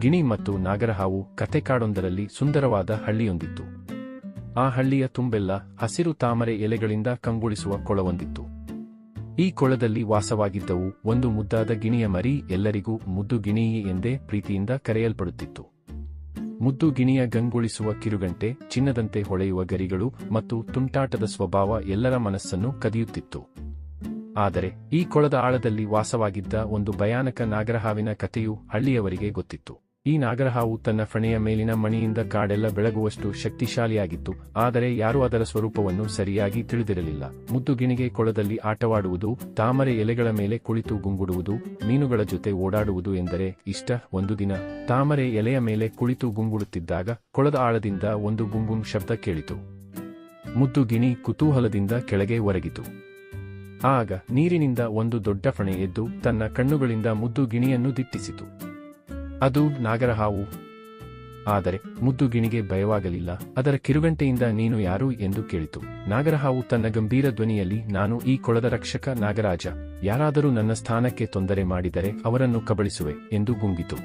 ಗಿಣಿ ಮತ್ತು ನಾಗರಹಾವು ಕಥೆಕಾಡೊಂದರಲ್ಲಿ ಸುಂದರವಾದ ಹಳ್ಳಿಯೊಂದಿತ್ತು. ಆ ಹಳ್ಳಿಯ ತುಂಬೆಲ್ಲ ಹಸಿರು ತಾಮರೆ ಎಲೆಗಳಿಂದ ಕಂಗೊಳಿಸುವ ಕೊಳವೊಂದಿತ್ತು. ಈ ಕೊಳದಲ್ಲಿ ವಾಸವಾಗಿದ್ದವು ಒಂದು ಮುದ್ದಾದ ಗಿಣಿಯ ಮರಿ, ಎಲ್ಲರಿಗೂ ಮುದ್ದು ಗಿಣಿಯಿ ಎಂದೇ ಪ್ರೀತಿಯಿಂದ ಕರೆಯಲ್ಪಡುತ್ತಿತ್ತು. ಮುದ್ದು ಗಿಣಿಯ ಗಂಗೊಳಿಸುವ ಕಿರುಗಂಟೆ, ಚಿನ್ನದಂತೆ ಹೊಳೆಯುವ ಗರಿಗಳು ಮತ್ತು ತುಂಟಾಟದ ಸ್ವಭಾವ ಎಲ್ಲರ ಮನಸ್ಸನ್ನು ಕದಿಯುತ್ತಿತ್ತು. ಆದರೆ ಈ ಕೊಳದ ಆಳದಲ್ಲಿ ವಾಸವಾಗಿದ್ದ ಒಂದು ಭಯಾನಕ ನಾಗರಹಾವಿನ ಕಥೆಯು ಹಳ್ಳಿಯವರಿಗೆ ಗೊತ್ತಿತ್ತು. ಈ ನಾಗರಹಾವು ತನ್ನ ಫಣೆಯ ಮೇಲಿನ ಮಣಿಯಿಂದ ಕಾಡೆಲ್ಲ ಬೆಳಗುವಷ್ಟು ಶಕ್ತಿಶಾಲಿಯಾಗಿತ್ತು. ಆದರೆ ಯಾರೂ ಅದರ ಸ್ವರೂಪವನ್ನು ಸರಿಯಾಗಿ ತಿಳಿದಿರಲಿಲ್ಲ. ಮುದ್ದು ಗಿಣಿಗೆ ಕೊಳದಲ್ಲಿ ಆಟವಾಡುವುದು, ತಾಮರೆ ಎಲೆಗಳ ಮೇಲೆ ಕುಳಿತು ಗುಂಗುಡುವುದು, ಮೀನುಗಳ ಜೊತೆ ಓಡಾಡುವುದು ಎಂದರೆ ಇಷ್ಟ. ಒಂದು ದಿನ ತಾಮರೆ ಎಲೆಯ ಮೇಲೆ ಕುಳಿತು ಗುಂಗುಡುತ್ತಿದ್ದಾಗ ಕೊಳದ ಆಳದಿಂದ ಒಂದು ಗುಂಗುಂ ಶಬ್ದ ಕೇಳಿತು. ಮುದ್ದು ಗಿಣಿ ಕುತೂಹಲದಿಂದ ಕೆಳಗೆ ಒರಗಿತು. ಆಗ ನೀರಿನಿಂದ ಒಂದು ದೊಡ್ಡ ಫಣೆ ಎದ್ದು ತನ್ನ ಕಣ್ಣುಗಳಿಂದ ಮುದ್ದು ಗಿಣಿಯನ್ನು ದಿಟ್ಟಿಸಿತು. ಅದು ನಾಗರಹಾವು. ಆದರೆ ಮುದ್ದು ಗಿಣಿಗೆ ಭಯವಾಗಲಿಲ್ಲ. ಅದರ ಕಿರುಗಂಟೆಯಿಂದ ನೀನು ಯಾರು ಎಂದು ಕೇಳಿತು. ನಾಗರಹಾವು ತನ್ನ ಗಂಭೀರ ಧ್ವನಿಯಲ್ಲಿ, ನಾನು ಈ ಕೊಳದ ರಕ್ಷಕ ನಾಗರಾಜ. ಯಾರಾದರೂ ನನ್ನ ಸ್ಥಾನಕ್ಕೆ ತೊಂದರೆ ಮಾಡಿದರೆ ಅವರನ್ನು ಕಬಳಿಸುವೆ ಎಂದು ಗುಂಗಿತು.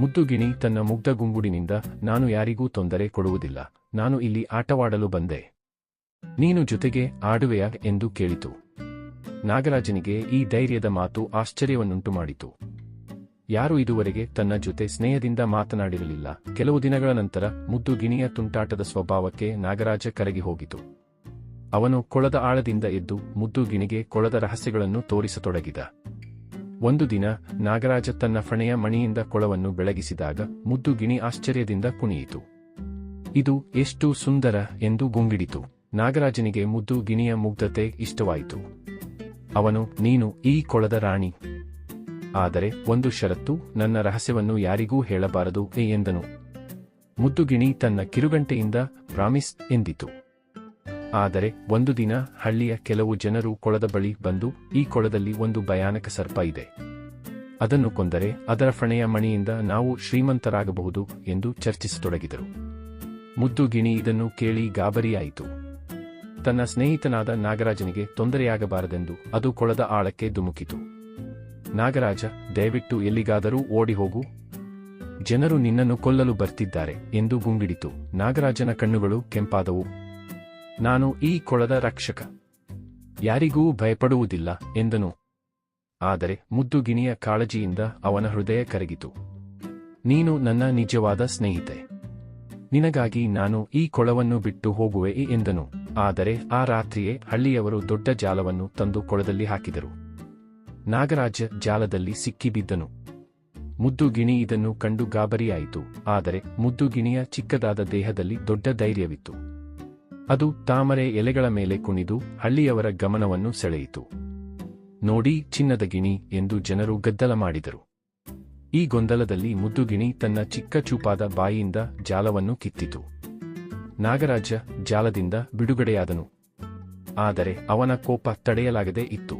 ಮುದ್ದು ಗಿಣಿ ತನ್ನ ಮುಗ್ಧ ಗುಂಗುಡಿನಿಂದ, ನಾನು ಯಾರಿಗೂ ತೊಂದರೆ ಕೊಡುವುದಿಲ್ಲ. ನಾನು ಇಲ್ಲಿ ಆಟವಾಡಲು ಬಂದೆ. ನೀನು ಜೊತೆಗೆ ಆಡುವೆಯಾ ಎಂದು ಕೇಳಿತು. ನಾಗರಾಜನಿಗೆ ಈ ಧೈರ್ಯದ ಮಾತು ಆಶ್ಚರ್ಯವನ್ನುಂಟು ಮಾಡಿತು. ಯಾರೂ ಇದುವರೆಗೆ ತನ್ನ ಜೊತೆ ಸ್ನೇಹದಿಂದ ಮಾತನಾಡಿರಲಿಲ್ಲ. ಕೆಲವು ದಿನಗಳ ನಂತರ ಮುದ್ದು ಗಿಣಿಯ ತುಂಟಾಟದ ಸ್ವಭಾವಕ್ಕೆ ನಾಗರಾಜ ಕರಗಿ ಹೋಗಿತು. ಅವನು ಕೊಳದ ಆಳದಿಂದ ಎದ್ದು ಮುದ್ದು ಗಿಣಿಗೆ ಕೊಳದ ರಹಸ್ಯಗಳನ್ನು ತೋರಿಸತೊಡಗಿದ. ಒಂದು ದಿನ ನಾಗರಾಜ ತನ್ನ ಫಣೆಯ ಮಣಿಯಿಂದ ಕೊಳವನ್ನು ಬೆಳಗಿಸಿದಾಗ ಮುದ್ದು ಗಿಣಿ ಆಶ್ಚರ್ಯದಿಂದ ಕುಣಿಯಿತು. ಇದು ಎಷ್ಟು ಸುಂದರ ಎಂದು ಗುಂಗಿಡಿತು. ನಾಗರಾಜನಿಗೆ ಮುದ್ದು ಗಿಣಿಯ ಮುಗ್ಧತೆ ಇಷ್ಟವಾಯಿತು. ಅವನು, ನೀನು ಈ ಕೊಳದ ರಾಣಿ. ಆದರೆ ಒಂದು ಷರತ್ತು, ನನ್ನ ರಹಸ್ಯವನ್ನು ಯಾರಿಗೂ ಹೇಳಬಾರದು ಎಂದನು. ಮುದ್ದು ಗಿಣಿ ತನ್ನ ಕಿರುಗಂಟೆಯಿಂದ ಪ್ರಾಮಿಸ್ ಎಂದಿತು. ಆದರೆ ಒಂದು ದಿನ ಹಳ್ಳಿಯ ಕೆಲವು ಜನರು ಕೊಳದ ಬಳಿ ಬಂದು, ಈ ಕೊಳದಲ್ಲಿ ಒಂದು ಭಯಾನಕ ಸರ್ಪ ಇದೆ. ಅದನ್ನು ಕೊಂದರೆ ಅದರ ಫಣೆಯ ಮಣಿಯಿಂದ ನಾವು ಶ್ರೀಮಂತರಾಗಬಹುದು ಎಂದು ಚರ್ಚಿಸತೊಡಗಿದರು. ಮುದ್ದು ಗಿಣಿ ಇದನ್ನು ಕೇಳಿ ಗಾಬರಿಯಾಯಿತು. ತನ್ನ ಸ್ನೇಹಿತನಾದ ನಾಗರಾಜನಿಗೆ ತೊಂದರೆಯಾಗಬಾರದೆಂದು ಅದು ಕೊಳದ ಆಳಕ್ಕೆ ಧುಮುಕಿತು. ನಾಗರಾಜ, ದಯವಿಟ್ಟು ಎಲ್ಲಿಗಾದರೂ ಓಡಿ ಹೋಗು. ಜನರು ನಿನ್ನನ್ನು ಕೊಲ್ಲಲು ಬರ್ತಿದ್ದಾರೆ ಎಂದು ಗುಂಗಿಡಿತು. ನಾಗರಾಜನ ಕಣ್ಣುಗಳು ಕೆಂಪಾದವು. ನಾನು ಈ ಕೊಳದ ರಕ್ಷಕ, ಯಾರಿಗೂ ಭಯಪಡುವುದಿಲ್ಲ ಎಂದನು. ಆದರೆ ಮುದ್ದು ಗಿಣಿಯ ಕಾಳಜಿಯಿಂದ ಅವನ ಹೃದಯ ಕರಗಿತು. ನೀನು ನನ್ನ ನಿಜವಾದ ಸ್ನೇಹಿತೆ. ನಿನಗಾಗಿ ನಾನು ಈ ಕೊಳವನ್ನು ಬಿಟ್ಟು ಹೋಗುವೆ ಎಂದನು. ಆದರೆ ಆ ರಾತ್ರಿಯೇ ಹಳ್ಳಿಯವರು ದೊಡ್ಡ ಜಾಲವನ್ನು ತಂದು ಕೊಳದಲ್ಲಿ ಹಾಕಿದರು. ನಾಗರಾಜ ಜಾಲದಲ್ಲಿ ಸಿಕ್ಕಿಬಿದ್ದನು. ಮುದ್ದು ಗಿಣಿ ಇದನ್ನು ಕಂಡು ಗಾಬರಿಯಾಯಿತು. ಆದರೆ ಮುದ್ದು ಗಿಣಿಯ ಚಿಕ್ಕದಾದ ದೇಹದಲ್ಲಿ ದೊಡ್ಡ ಧೈರ್ಯವಿತ್ತು. ಅದು ತಾಮರೆ ಎಲೆಗಳ ಮೇಲೆ ಕುಣಿದು ಹಳ್ಳಿಯವರ ಗಮನವನ್ನು ಸೆಳೆಯಿತು. ನೋಡಿ ಚಿನ್ನದ ಗಿಣಿ ಎಂದು ಜನರು ಗದ್ದಲ ಮಾಡಿದರು. ಈ ಗೊಂದಲದಲ್ಲಿ ಮುದ್ದು ಗಿಣಿ ತನ್ನ ಚಿಕ್ಕ ಚೂಪಾದ ಬಾಯಿಯಿಂದ ಜಾಲವನ್ನು ಕಿತ್ತಿತು. ನಾಗರಾಜ ಜಾಲದಿಂದ ಬಿಡುಗಡೆಯಾದನು. ಆದರೆ ಅವನ ಕೋಪ ತಡೆಯಲಾಗದೆ ಇತ್ತು.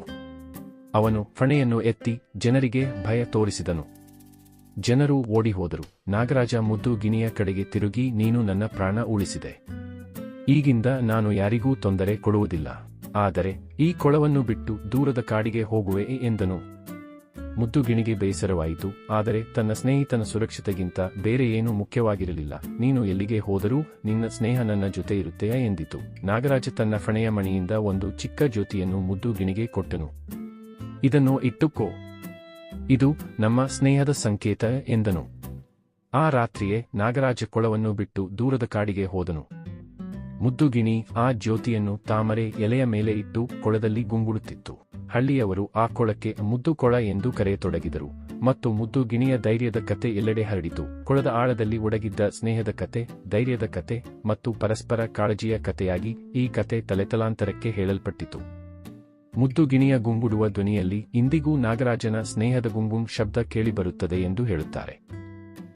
ಅವನು ಫಣೆಯನ್ನು ಎತ್ತಿ ಜನರಿಗೆ ಭಯ ತೋರಿಸಿದನು. ಜನರು ಓಡಿಹೋದರು. ನಾಗರಾಜ ಮುದ್ದು ಗಿಣಿಯ ಕಡೆಗೆ ತಿರುಗಿ, ನೀನು ನನ್ನ ಪ್ರಾಣ ಉಳಿಸಿದೆ. ಈಗಿಂದ ನಾನು ಯಾರಿಗೂ ತೊಂದರೆ ಕೊಡುವುದಿಲ್ಲ. ಆದರೆ ಈ ಕೊಳವನ್ನು ಬಿಟ್ಟು ದೂರದ ಕಾಡಿಗೆ ಹೋಗುವೆ ಎಂದನು. ಮುದ್ದು ಗಿಣಿಗೆ ಬೇಸರವಾಯಿತು. ಆದರೆ ತನ್ನ ಸ್ನೇಹಿತನ ಸುರಕ್ಷತೆಗಿಂತ ಬೇರೆ ಏನೂ ಮುಖ್ಯವಾಗಿರಲಿಲ್ಲ. ನೀನು ಎಲ್ಲಿಗೆ ಹೋದರೂ ನಿನ್ನ ಸ್ನೇಹ ನನ್ನ ಜೊತೆ ಇರುತ್ತೆಯಾ ಎಂದಿತು. ನಾಗರಾಜ ತನ್ನ ಫಣೆಯ ಮಣಿಯಿಂದ ಒಂದು ಚಿಕ್ಕ ಜ್ಯೋತಿಯನ್ನು ಮುದ್ದು ಗಿಣಿಗೆ ಕೊಟ್ಟನು. ಇದನ್ನು ಇಟ್ಟುಕೋ, ಇದು ನಮ್ಮ ಸ್ನೇಹದ ಸಂಕೇತ ಎಂದನು. ಆ ರಾತ್ರಿಯೇ ನಾಗರಾಜ ಕೊಳವನ್ನು ಬಿಟ್ಟು ದೂರದ ಕಾಡಿಗೆ ಹೋದನು. ಮುದ್ದು ಗಿಣಿ ಆ ಜ್ಯೋತಿಯನ್ನು ತಾಮರೆ ಎಲೆಯ ಮೇಲೆ ಇಟ್ಟು ಕೊಳದಲ್ಲಿ ಗುಂಗುಡುತ್ತಿತ್ತು. ಹಳ್ಳಿಯವರು ಆ ಕೊಳಕ್ಕೆ ಮುದ್ದು ಕೊಳ ಎಂದು ಕರೆಯತೊಡಗಿದರು. ಮತ್ತು ಮುದ್ದು ಗಿಣಿಯ ಧೈರ್ಯದ ಕತೆ ಎಲ್ಲೆಡೆ ಹರಡಿತು. ಕೊಳದ ಆಳದಲ್ಲಿ ಒಡಗಿದ್ದ ಸ್ನೇಹದ ಕತೆ, ಧೈರ್ಯದ ಕತೆ ಮತ್ತು ಪರಸ್ಪರ ಕಾಳಜಿಯ ಕತೆಯಾಗಿ ಈ ಕತೆ ತಲೆತಲಾಂತರಕ್ಕೆ ಹೇಳಲ್ಪಟ್ಟಿತು. ಮುದ್ದು ಗಿಣಿಯ ಗುಂಗುಡುವ ಧ್ವನಿಯಲ್ಲಿ ಇಂದಿಗೂ ನಾಗರಾಜನ ಸ್ನೇಹದ ಗುಂಗುಂ ಶಬ್ದ ಕೇಳಿಬರುತ್ತದೆ ಎಂದು ಹೇಳುತ್ತಾರೆ.